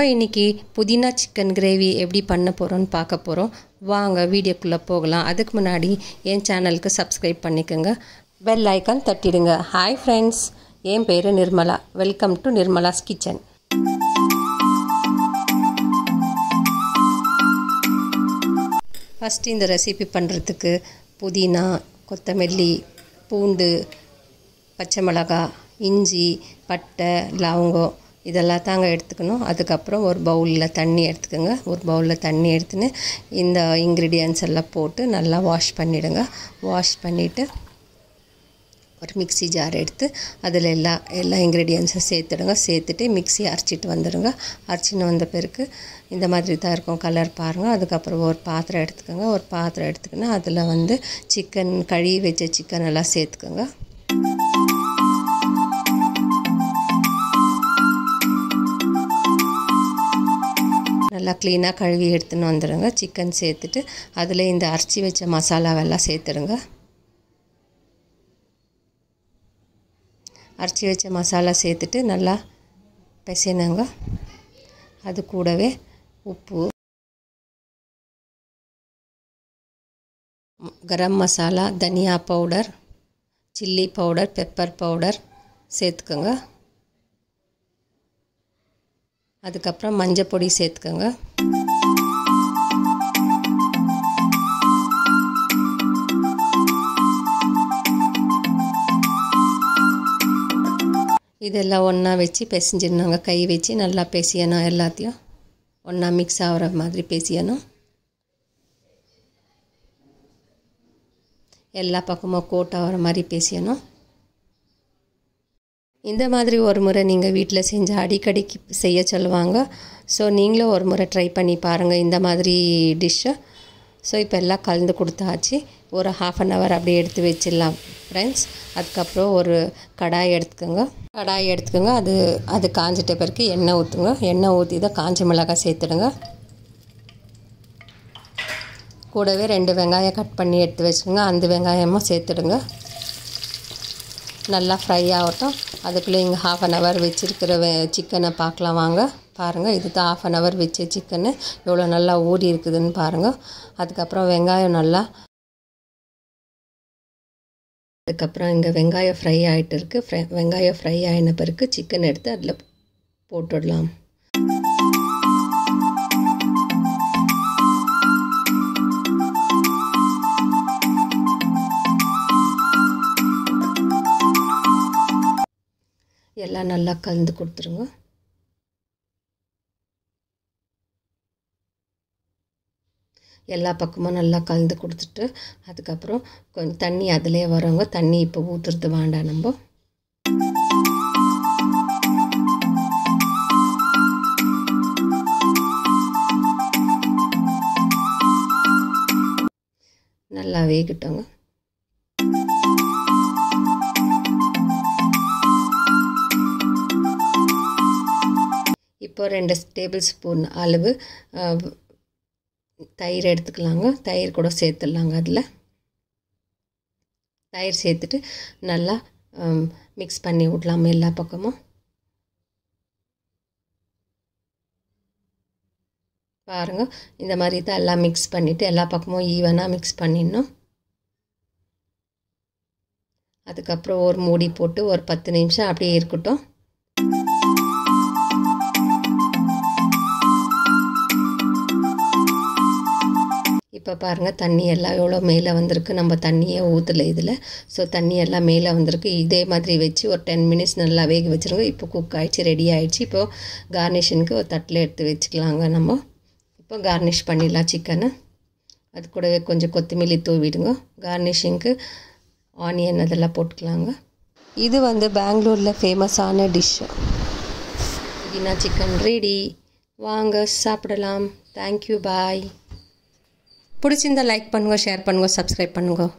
நம்ம இன்றைக்கி புதினா சிக்கன் கிரேவி எப்படி பண்ண போகிறோன்னு பார்க்க போகிறோம். வாங்க வீடியோக்குள்ளே போகலாம். அதுக்கு முன்னாடி என் சேனலுக்கு சப்ஸ்கிரைப் பண்ணிக்கோங்க, பெல் ஐக்கான் தட்டிடுங்க. ஹாய் ஃப்ரெண்ட்ஸ், என் பேர் Nirmala. Welcome to Nirmala's kitchen. First இந்த ரெசிபி பண்ணுறதுக்கு புதினா, கொத்தமல்லி, பூண்டு, பச்சை மிளகாய், இஞ்சி, பட்டை, லவங்கம் இதெல்லாம் தாங்க எடுத்துக்கணும். அதுக்கப்புறம் ஒரு பவுலில் தண்ணி எடுத்துக்கோங்க. ஒரு பவுலில் தண்ணி எடுத்துன்னு இந்த இன்க்ரீடியன்ட்ஸ் எல்லாம் போட்டு நல்லா வாஷ் பண்ணிவிடுங்க. வாஷ் பண்ணிவிட்டு ஒரு மிக்ஸி ஜார் எடுத்து அதில் எல்லா இன்க்ரீடியன்ஸும் சேர்த்துடுங்க. சேர்த்துட்டு மிக்ஸி அரைச்சிட்டு வந்துடுங்க. அரைச்சின்னு வந்த பிறகு இந்த மாதிரி தான் இருக்கும் கலர் பாருங்கள். அதுக்கப்புறம் ஒரு பாத்திரம் எடுத்துக்கோங்க. ஒரு பாத்திரம் எடுத்துக்கினா அதில் சிக்கன் கழுவி வச்ச சிக்கன் எல்லாம் சேர்த்துக்கோங்க. நல்லா க்ளீனாக கழுவி எடுத்துன்னு வந்துடுங்க. சிக்கன் சேர்த்துட்டு அதில் இந்த அரைச்சி வச்ச மசாலாவெல்லாம் சேர்த்துடுங்க. அரைச்சி வச்ச மசாலா சேர்த்துட்டு நல்லா பிசைனுங்க. அது கூடவே உப்பு, கரம் மசாலா, தனியா powder, chilli powder, pepper powder சேர்த்துக்கோங்க. அதுக்கப்புறம் மஞ்சள் பொடி சேர்த்துக்கோங்க. இதெல்லாம் ஒன்றா வச்சு பிசைஞ்சிடணுங்க. கை வச்சு நல்லா பிசையணும். எல்லாத்தையும் ஒன்றா மிக்ஸ் ஆகிற மாதிரி பிசையணும். எல்லா பக்கமும் கோட் ஆகிற மாதிரி பிசையணும். இந்த மாதிரி ஒரு முறை நீங்கள் வீட்டில் செஞ்சால் அடிக்கடிக்கு செய்ய சொல்லுவாங்க. ஸோ நீங்களும் ஒரு முறை ட்ரை பண்ணி பாருங்கள் இந்த மாதிரி டிஷ்ஷை. ஸோ இப்போ எல்லாம் கலந்து கொடுத்தாச்சு. ஒரு 1/2 hour அப்படியே எடுத்து வச்சிடலாம் ஃப்ரெண்ட்ஸ். அதுக்கப்புறம் ஒரு கடாய் எடுத்துக்கோங்க. அது காஞ்சிட்ட பிறகு எண்ணெய் ஊற்றுங்க. எண்ணெய் ஊற்றி தான் காஞ்ச மிளகாய் சேர்த்துடுங்க. கூடவே 2 வெங்காயம் கட் பண்ணி எடுத்து வச்சுக்கோங்க. அந்த வெங்காயமும் சேர்த்துடுங்க. நல்லா ஃப்ரை ஆகட்டும். அதுக்குள்ளே இங்கே 1/2 hour வச்சுருக்கிற சிக்கனை பார்க்கலாம் வாங்க. பாருங்கள், இது தான் 1/2 hour வச்ச சிக்கனு எவ்வளோ நல்லா ஊறி இருக்குதுன்னு பாருங்கள். அதுக்கப்புறம் வெங்காயம் அதுக்கப்புறம் இங்கே வெங்காயம் ஃப்ரை ஆகிட்டு இருக்குது. வெங்காயம் ஃப்ரை ஆகின பிறகு சிக்கன் எடுத்து அதில் போட்டுடலாம். எல்லாம் நல்லா கலந்து கொடுத்துருங்க. எல்லா பக்கமும் நல்லா கலந்து கொடுத்துட்டு அதுக்கப்புறம் கொஞ்சம் தண்ணி அதிலே வரவங்க. தண்ணி இப்போ ஊற்றுறது வேண்டாம். நம்ம நல்லா வேகட்டோங்க. இப்போ 2 டேபிள் ஸ்பூன் அளவு தயிர் எடுத்துக்கலாங்க. தயிர் கூட சேர்த்துடலாங்க. அதில் தயிர் சேர்த்துட்டு நல்லா மிக்ஸ் பண்ணி விடலாம் எல்லா பக்கமும். பாருங்கள், இந்த மாதிரி தான் எல்லாம் மிக்ஸ் பண்ணிவிட்டு எல்லா பக்கமும் ஈவனாக மிக்ஸ் பண்ணிடணும். அதுக்கப்புறம் ஒரு மூடி போட்டு ஒரு 10 நிமிஷம் அப்படியே இருக்கட்டும். இப்போ பாருங்கள், தண்ணி எல்லாம் எவ்வளோ மேலே வந்திருக்கு. நம்ம தண்ணியே ஊற்றலை இதில். ஸோ தண்ணி எல்லாம் மேலே வந்திருக்கு. இதே மாதிரி வச்சு ஒரு 10 minutes நல்லா வேக வச்சுருங்க. இப்போ குக் ஆகிடுச்சு, ரெடி ஆகிடுச்சு. இப்போது கார்னிஷனுக்கு ஒரு தட்டில் எடுத்து வச்சுக்கலாங்க. நம்ம இப்போ கார்னிஷ் பண்ணிடலாம் சிக்கனை. அது கூடவே கொஞ்சம் கொத்தமல்லி தூவிடுங்க. கார்னிஷிங்க்கு ஆனியன் அதெல்லாம் போட்டுக்கலாங்க. இது பெங்களூரில் ஃபேமஸான டிஷ்ஷு. புதினா சிக்கன் ரெடி. வாங்க சாப்பிடலாம். தேங்க்யூ, பாய். பிடிச்சிருந்தால் லைக் பண்ணுங்கள், ஷேர் பண்ணுங்கள், சப்ஸ்கிரைப் பண்ணுங்கள்.